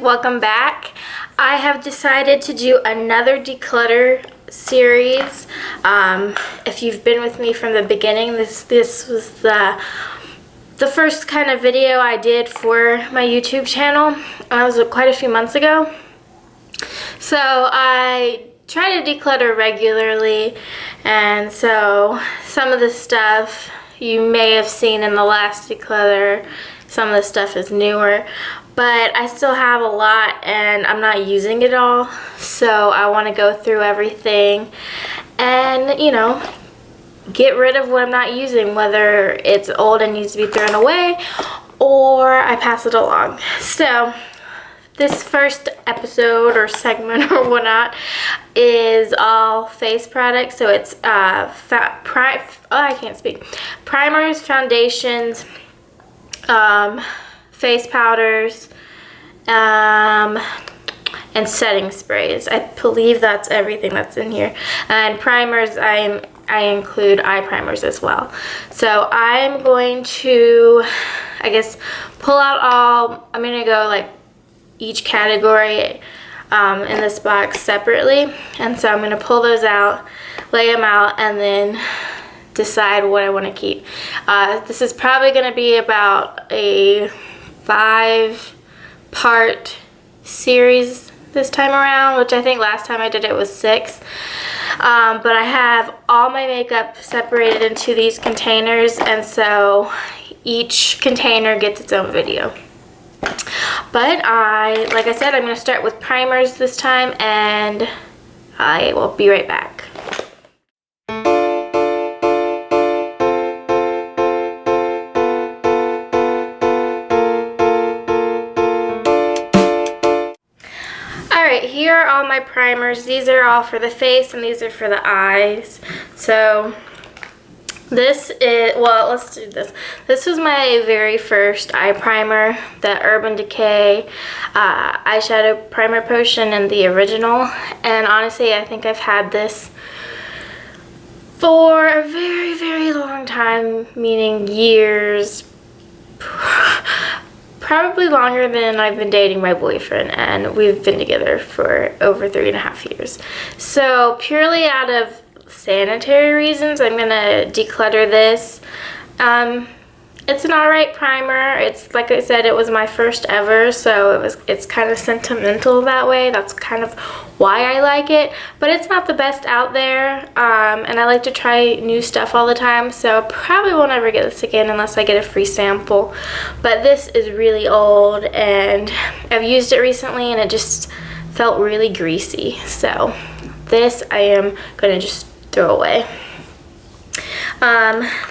welcome back. I have decided to do another declutter series. If you've been with me from the beginning, this was the first kind of video I did for my YouTube channel. That was quite a few months ago. So I try to declutter regularly, and so some of the stuff you may have seen in the last declutter. Some of the stuff is newer, but I still have a lot and I'm not using it all. So I want to go through everything and, you know, get rid of what I'm not using, whether it's old and needs to be thrown away or I pass it along. So this first episode or segment or whatnot is all face products. So it's primers, foundations, face powders, and setting sprays. I believe that's everything that's in here. And primers, I include eye primers as well. So I'm going to, I guess, pull out all, I'm going to go like each category in this box separately. And so I'm going to pull those out, lay them out, and then decide what I want to keep. This is probably going to be about a 5-part series this time around, which I think last time I did it was 6. But I have all my makeup separated into these containers, and so each container gets its own video. But like I said, I'm going to start with primers this time, and I will be right back. Alright, here are all my primers. These are all for the face and these are for the eyes. So this is, well, let's do this. This was my very first eye primer, the Urban Decay eyeshadow primer potion in the original. And honestly, I think I've had this for a very, very long time, meaning years. Probably longer than I've been dating my boyfriend, and we've been together for over 3.5 years. So purely out of sanitary reasons, I'm gonna declutter this. It's an alright primer. It's, like I said, it was my first ever, so it's kind of sentimental that way. That's kind of why I like it, but it's not the best out there, and I like to try new stuff all the time, so probably won't ever get this again unless I get a free sample. But this is really old, and I've used it recently, and it just felt really greasy, so this I am going to just throw away.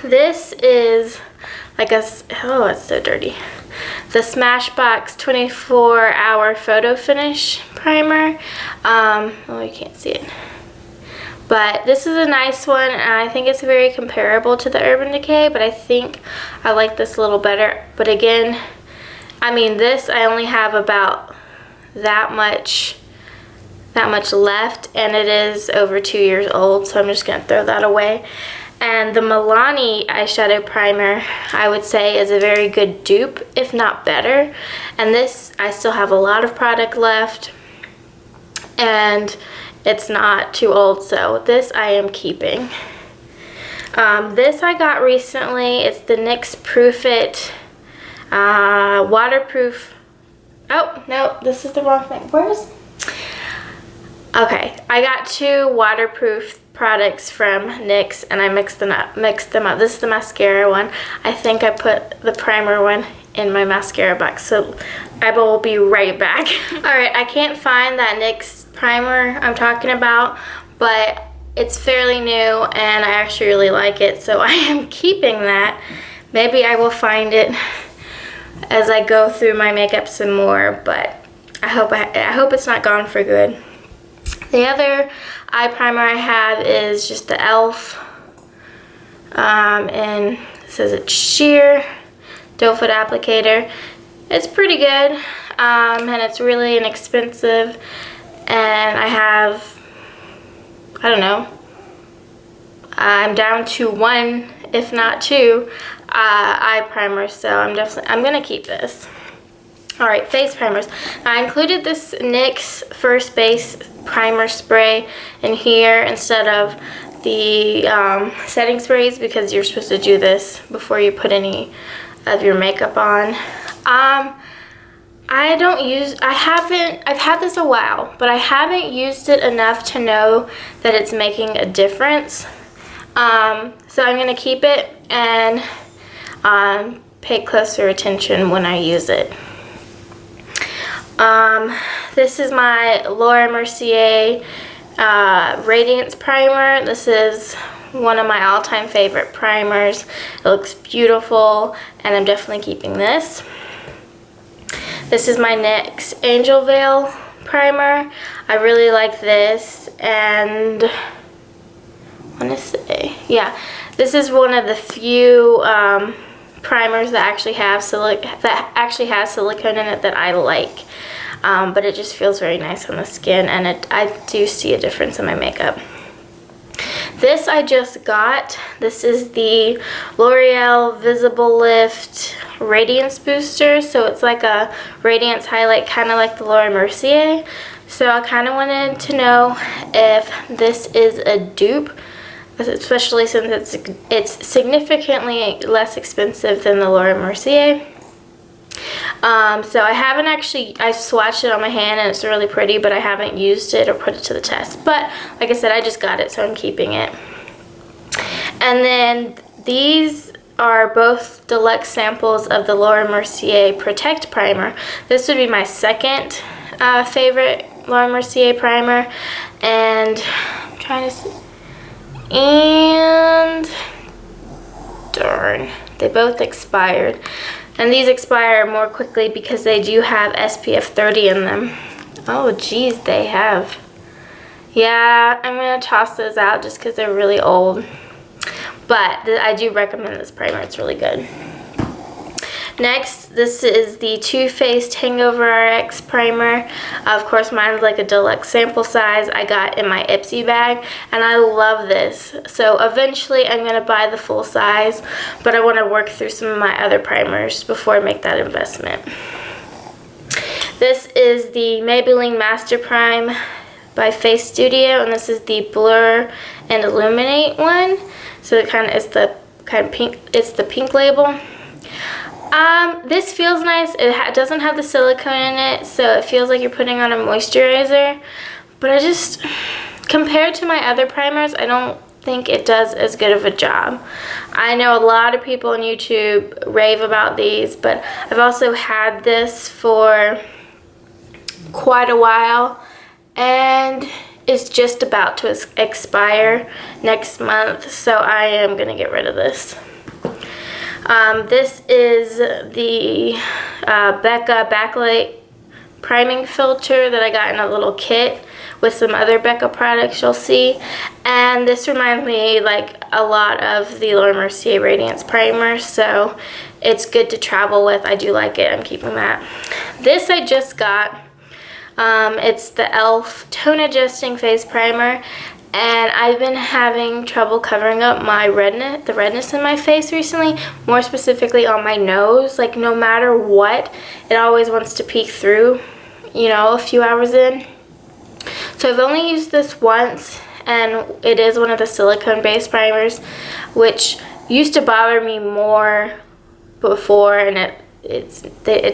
This is like oh, it's so dirty. The Smashbox 24-hour photo finish primer. Oh, you can't see it. But this is a nice one, and I think it's very comparable to the Urban Decay, but I think I like this a little better. But again, I mean, this I only have about that much left, and it is over 2 years old, so I'm just gonna throw that away. And the Milani eyeshadow primer, I would say, is a very good dupe, if not better. And this, I still have a lot of product left, and it's not too old, so this I am keeping. This I got recently. It's the NYX Proof It waterproof. Oh, no, this is the wrong thing. Okay, I got 2 waterproof products from NYX, and I mixed them up. This is the mascara one. I think I put the primer one in my mascara box, so I will be right back. Alright, I can't find that NYX primer I'm talking about, but it's fairly new and I actually really like it, so I am keeping that. Maybe I will find it as I go through my makeup some more, but I hope it's not gone for good. The other eye primer I have is just the e.l.f. And it says it's sheer doe foot applicator. It's pretty good, and it's really inexpensive, and I have, I don't know, I'm down to 1, if not 2, eye primers, so I'm gonna keep this. Alright, face primers. I included this NYX First Base Primer Spray in here instead of the setting sprays because you're supposed to do this before you put any of your makeup on. I've had this a while, but I haven't used it enough to know that it's making a difference. So I'm going to keep it and pay closer attention when I use it. This is my Laura Mercier Radiance Primer. This is one of my all-time favorite primers. It looks beautiful, and I'm definitely keeping this. This is my NYX Angel Veil Primer. I really like this, and I want to say, yeah, this is one of the few primers that actually have silicone in it that I like. But it just feels very nice on the skin, and I do see a difference in my makeup. This I just got. This is the L'Oreal Visible Lift Radiance Booster. So it's like a radiance highlight, kind of like the Laura Mercier. So I kind of wanted to know if this is a dupe, especially since it's significantly less expensive than the Laura Mercier. So I haven't actually, I swatched it on my hand and it's really pretty, but I haven't used it or put it to the test. But like I said, I just got it, so I'm keeping it. And then these are both deluxe samples of the Laura Mercier Protect Primer. This would be my second favorite Laura Mercier primer. And I'm trying to see. And darn, they both expired. And these expire more quickly because they do have SPF 30 in them. Oh geez, they have. Yeah, I'm gonna toss those out just because they're really old. But I do recommend this primer, it's really good. Next, this is the Too Faced Hangover RX primer. Of course, mine's like a deluxe sample size I got in my Ipsy bag, and I love this. So eventually I'm gonna buy the full size, but I wanna work through some of my other primers before I make that investment. This is the Maybelline Master Prime by Face Studio, and this is the Blur and Illuminate one. So it kind of is the pink, it's the pink label. This feels nice. It doesn't have the silicone in it, so it feels like you're putting on a moisturizer. But I just, compared to my other primers, I don't think it does as good of a job. I know a lot of people on YouTube rave about these, but I've also had this for quite a while, and it's just about to expire next month, so I am going to get rid of this. This is the Becca Backlight Priming Filter that I got in a little kit with some other Becca products you'll see. And this reminds me like a lot of the Laura Mercier Radiance Primer, so it's good to travel with. I do like it. I'm keeping that. This I just got. It's the e.l.f. Tone Adjusting Face Primer. And I've been having trouble covering up my the redness in my face recently, more specifically on my nose. Like no matter what, it always wants to peek through, you know, a few hours in. So I've only used this once, and it is one of the silicone based primers, which used to bother me more before, and it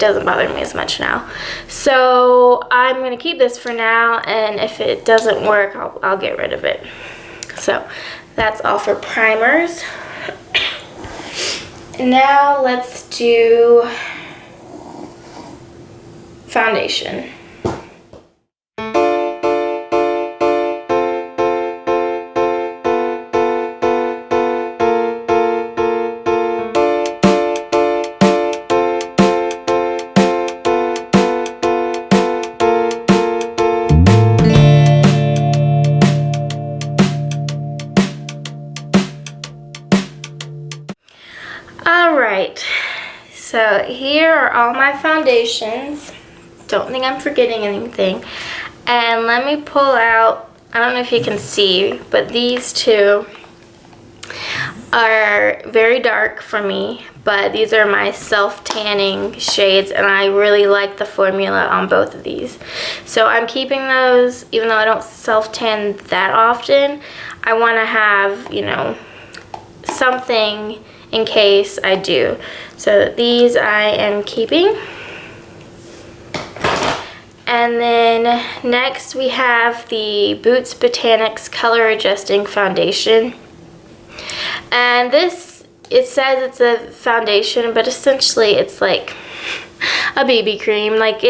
doesn't bother me as much now. So I'm going to keep this for now, and if it doesn't work, I'll get rid of it. So that's all for primers. Now let's do foundation. Alright, so here are all my foundations. Don't think I'm forgetting anything. And let me pull out, I don't know if you can see, but these two. are very dark for me, but these are my self-tanning shades, and I really like the formula on both of these. So I'm keeping those, even though I don't self-tan that often. I want to have, you know, something in case I do. So these I am keeping. And then next we have the Boots Botanics Color Adjusting Foundation. And this, it says it's a foundation, but essentially it's like a BB cream. Like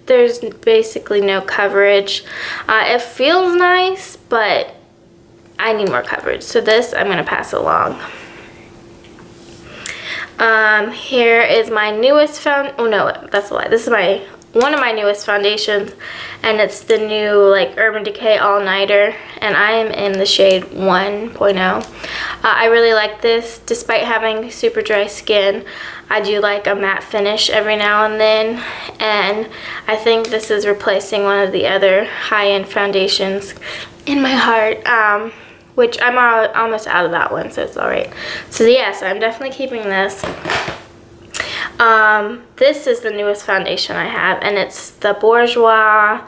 there's basically no coverage. It feels nice, but I need more coverage. So this I'm gonna pass along. Here is my newest oh no, that's a lie. This is one of my newest foundations, and it's the new like Urban Decay All Nighter, and I am in the shade 1.0. I really like this. Despite having super dry skin, I do like a matte finish every now and then, and I think this is replacing one of the other high-end foundations in my heart, which I'm almost out of that one, so it's alright. So yeah, so I'm definitely keeping this. This is the newest foundation I have, and it's the Bourjois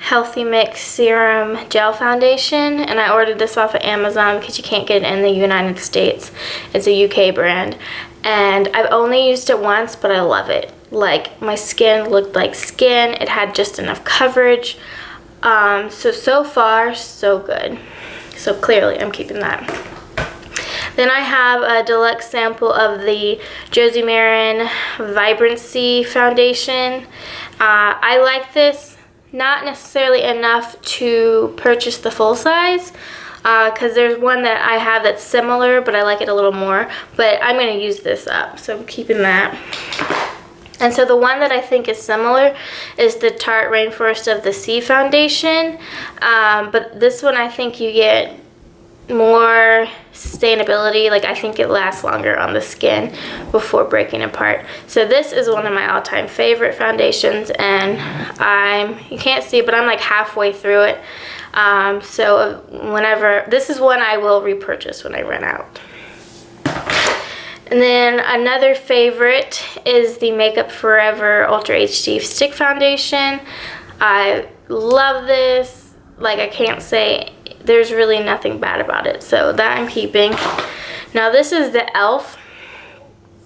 Healthy Mix Serum Gel Foundation, and I ordered this off of Amazon because you can't get it in the United States. It's a UK brand, and I've only used it once, but I love it. Like, my skin looked like skin. It had just enough coverage. So far, so good. So clearly, I'm keeping that. Then I have a deluxe sample of the Josie Maran Vibrancy Foundation. I like this, not necessarily enough to purchase the full size, because there's one that I have that's similar, but I like it a little more. But I'm going to use this up, so I'm keeping that. And so the one that I think is similar is the Tarte Rainforest of the Sea Foundation. But this one I think you get more sustainability. Like, I think it lasts longer on the skin before breaking apart. So this is one of my all-time favorite foundations, and you can't see, but I'm like halfway through it. So this is one I will repurchase when I run out. And then another favorite is the Makeup Forever Ultra HD Stick Foundation. I love this. Like, I can't say there's really nothing bad about it, so that I'm keeping. Now this is the e.l.f.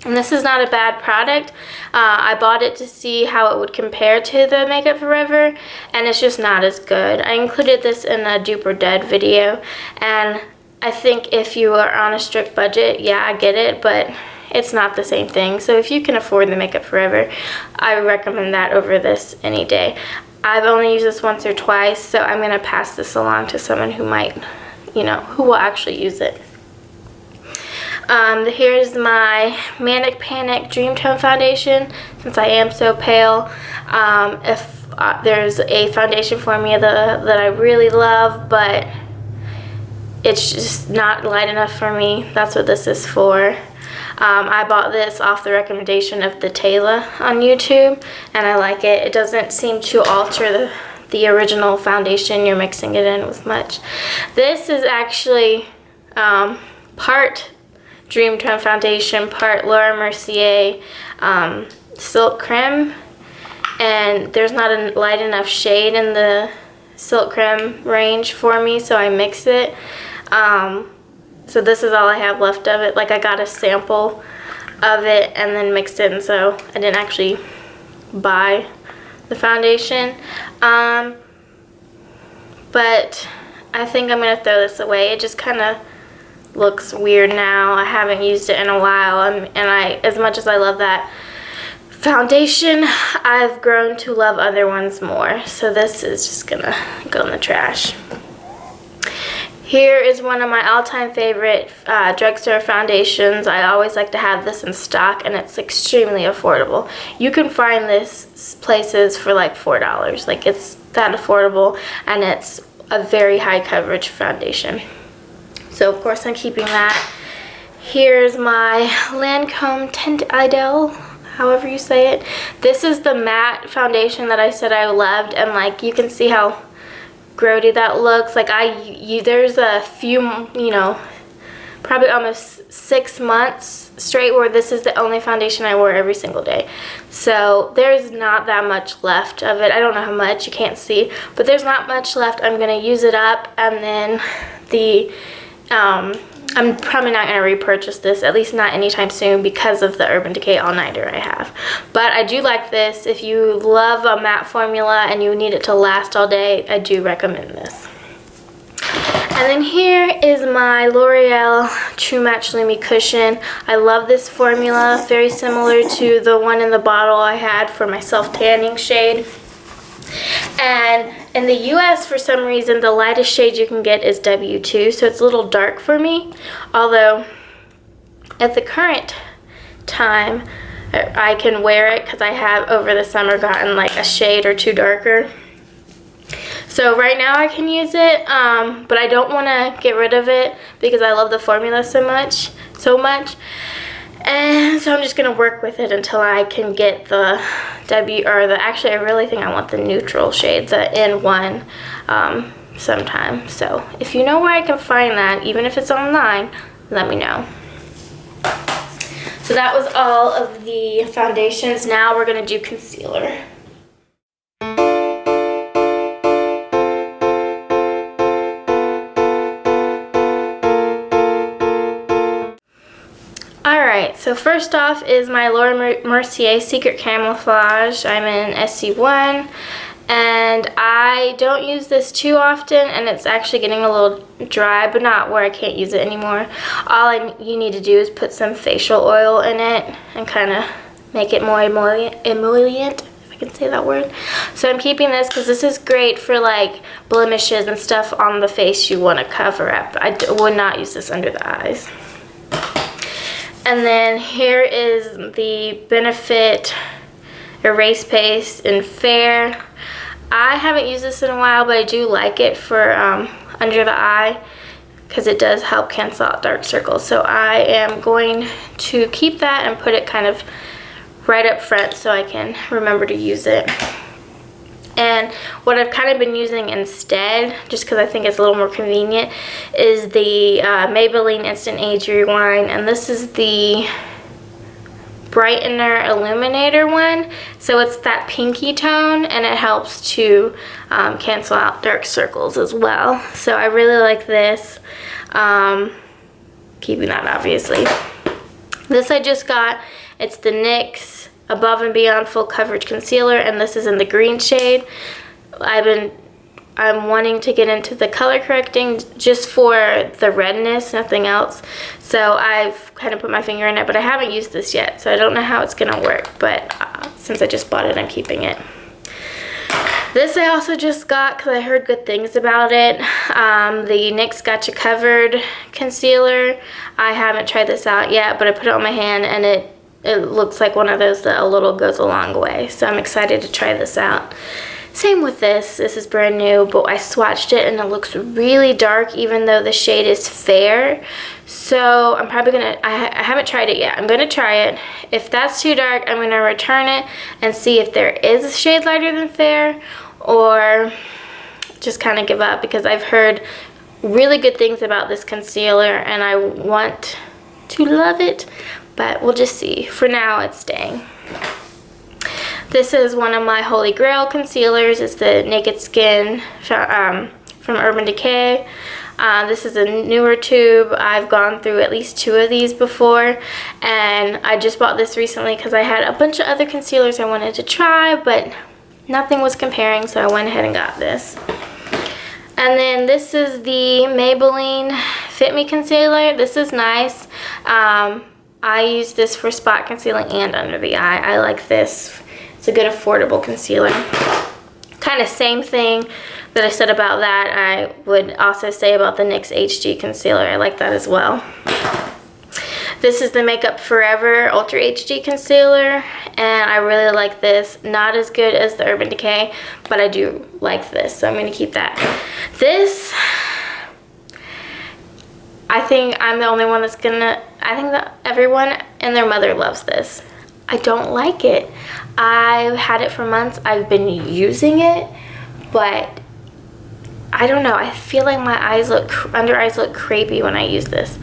and this is not a bad product. I bought it to see how it would compare to the Makeup Forever, and it's just not as good. I included this in a Dupe or Dead video, and I think if you are on a strict budget, yeah, I get it, but it's not the same thing. So if you can afford the Makeup Forever, I recommend that over this any day. I've only used this once or twice, so I'm going to pass this along to someone who might, you know, who will actually use it. Here's my Manic Panic Dream Tone Foundation, since I am so pale. If there's a foundation formula that I really love, but it's just not light enough for me, that's what this is for. I bought this off the recommendation of the Taylor on YouTube, and I like it. It doesn't seem to alter the original foundation you're mixing it in with much. This is actually part Dream Tone Foundation, part Laura Mercier Silk Creme, and there's not a light enough shade in the Silk Creme range for me, so I mix it. So this is all I have left of it. Like, I got a sample of it and then mixed it, and so I didn't actually buy the foundation. But I think I'm going to throw this away. It just kind of looks weird now. I haven't used it in a while, and as much as I love that foundation, I've grown to love other ones more. So this is just going to go in the trash. Here is one of my all-time favorite drugstore foundations. I always like to have this in stock, and it's extremely affordable. You can find this places for like $4. Like, it's that affordable, and it's a very high coverage foundation. So of course I'm keeping that. Here's my Lancome Tint Idol, however you say it. This is the matte foundation that I said I loved, and like, you can see how grody that looks. Like, there's a few, you know, probably almost 6 months straight where this is the only foundation I wore every single day. So there's not that much left of it. I don't know how much, you can't see, but there's not much left. I'm going to use it up, and then I'm probably not going to repurchase this, at least not anytime soon, because of the Urban Decay All-Nighter I have. But I do like this. If you love a matte formula and you need it to last all day, I do recommend this. And then here is my L'Oreal True Match Lumi Cushion. I love this formula, very similar to the one in the bottle I had for my self-tanning shade. And in the US, for some reason, the lightest shade you can get is W2, so it's a little dark for me. Although, at the current time, I can wear it because I have, over the summer, gotten like a shade or two darker. So right now I can use it, but I don't want to get rid of it because I love the formula so much. And so I'm just going to work with it until I can get the actually I really think I want the neutral shade, the N1 sometime. So if you know where I can find that, even if it's online, let me know. So that was all of the foundations. Now we're going to do concealer. Alright, so first off is my Laura Mercier Secret Camouflage. I'm in SC1, and I don't use this too often, and it's actually getting a little dry, but not where I can't use it anymore. All you need to do is put some facial oil in it and kind of make it more emollient, if I can say that word. So I'm keeping this because this is great for like blemishes and stuff on the face you want to cover up. I would not use this under the eyes. And then here is the Benefit Erase Paste in Fair. I haven't used this in a while, but I do like it for under the eye because it does help cancel out dark circles. So I am going to keep that and put it kind of right up front so I can remember to use it. And what I've kind of been using instead, just because I think it's a little more convenient, is the Maybelline Instant Age Rewind. And this is the Brightener Illuminator one. So it's that pinky tone, and it helps to cancel out dark circles as well. So I really like this. Keeping that, obviously. This I just got. It's the NYX Above and Beyond Full Coverage Concealer, and this is in the green shade. I'm wanting to get into the color correcting just for the redness, nothing else. So I've kind of put my finger in it, but I haven't used this yet, so I don't know how it's gonna work, but since I just bought it, I'm keeping it. This I also just got because I heard good things about it. The NYX Gotcha Covered Concealer. I haven't tried this out yet, but I put it on my hand, and it looks like one of those that a little goes a long way. So I'm excited to try this out. Same with this. This is brand new, but I swatched it and it looks really dark even though the shade is fair. So I'm probably gonna, I haven't tried it yet. I'm gonna try it. If that's too dark, I'm gonna return it and see if there is a shade lighter than fair, or just kind of give up, because I've heard really good things about this concealer and I want to love it. But we'll just see. For now, it's staying. This is one of my Holy Grail concealers. It's the Naked Skin from Urban Decay. This is a newer tube. I've gone through at least 2 of these before, and I just bought this recently because I had a bunch of other concealers I wanted to try, but nothing was comparing, so I went ahead and got this. And then this is the Maybelline Fit Me Concealer. This is nice. I use this for spot concealing and under the eye. I like this. It's a good affordable concealer. Kind of same thing that I said about that, I would also say about the NYX HD Concealer. I like that as well. This is the Makeup Forever Ultra HD Concealer, and I really like this. Not as good as the Urban Decay, but I do like this, so I'm going to keep that. This, I think I'm the only one that's gonna, I think that everyone and their mother loves this. I don't like it. I've had it for months. I've been using it, but I don't know. I feel like my eyes look, under eyes look crepey when I use this.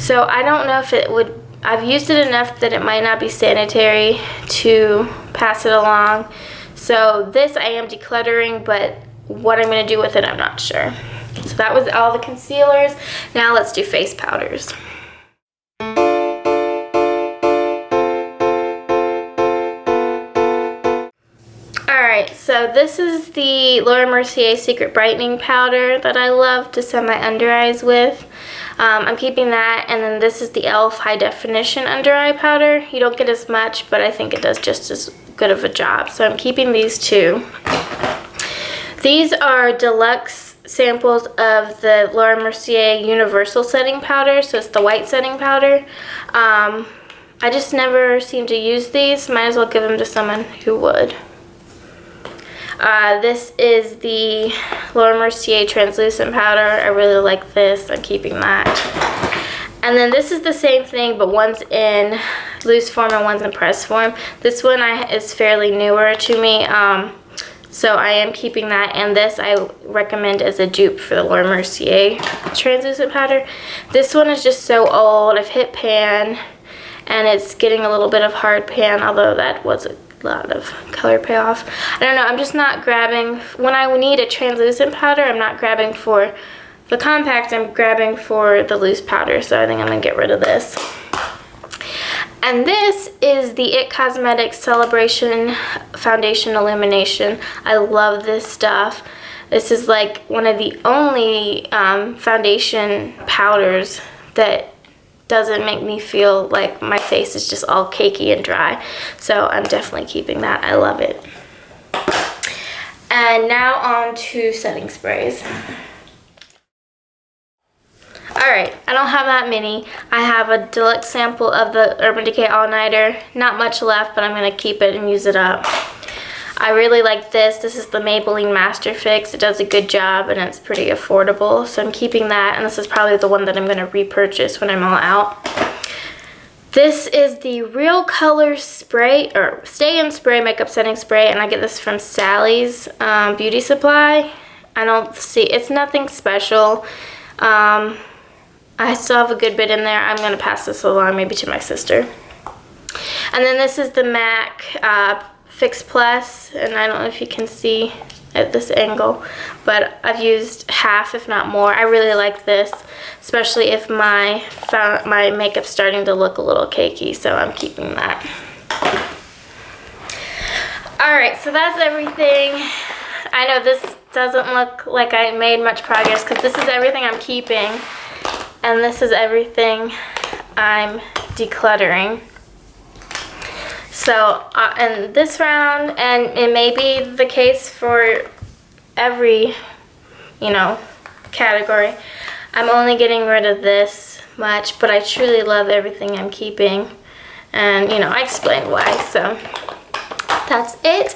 So I don't know if it would, I've used it enough that it might not be sanitary to pass it along. So this I am decluttering, but what I'm going to do with it, I'm not sure. So that was all the concealers. Now let's do face powders. Alright, so this is the Laura Mercier Secret Brightening Powder that I love to set my under eyes with. I'm keeping that, and then this is the e.l.f. High Definition Under Eye Powder. You don't get as much, but I think it does just as good of a job. So I'm keeping these two. These are deluxe samples of the Laura Mercier Universal Setting Powder, so it's the white setting powder. I just never seem to use these. Might as well give them to someone who would. This is the Laura Mercier Translucent Powder. I really like this. I'm keeping that. And then this is the same thing, but one's in loose form and one's in press form. This one is fairly newer to me, so I am keeping that. And this I recommend as a dupe for the Laura Mercier Translucent Powder. This one is just so old. I've hit pan, and it's getting a little bit of hard pan, although that was a lot of color payoff. I don't know, I'm just not grabbing, when I need a translucent powder, I'm not grabbing for the compact, I'm grabbing for the loose powder, so I think I'm going to get rid of this. And this is the IT Cosmetics Celebration Foundation Illumination. I love this stuff. This is like one of the only foundation powders that doesn't make me feel like my face is just all cakey and dry. So I'm definitely keeping that. I love it. And now on to setting sprays. Alright, I don't have that many. I have a deluxe sample of the Urban Decay All Nighter. Not much left, but I'm going to keep it and use it up. I really like this. This is the Maybelline Master Fix. It does a good job and it's pretty affordable. So I'm keeping that, and this is probably the one that I'm going to repurchase when I'm all out. This is the Real Color Spray, or Stay In Spray Makeup Setting Spray, and I get this from Sally's Beauty Supply. I don't see, it's nothing special. I still have a good bit in there. I'm going to pass this along maybe to my sister. And then this is the MAC Fix Plus, and I don't know if you can see at this angle, but I've used half, if not more. I really like this, especially if my makeup's starting to look a little cakey, so I'm keeping that. Alright, so that's everything. I know this doesn't look like I made much progress because this is everything I'm keeping, and this is everything I'm decluttering. So, in this round, and it may be the case for every, category, I'm only getting rid of this much, but I truly love everything I'm keeping. And, I explained why, so that's it.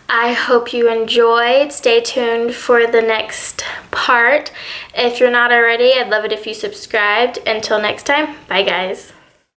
I hope you enjoyed. Stay tuned for the next part. If you're not already, I'd love it if you subscribed. Until next time, bye guys.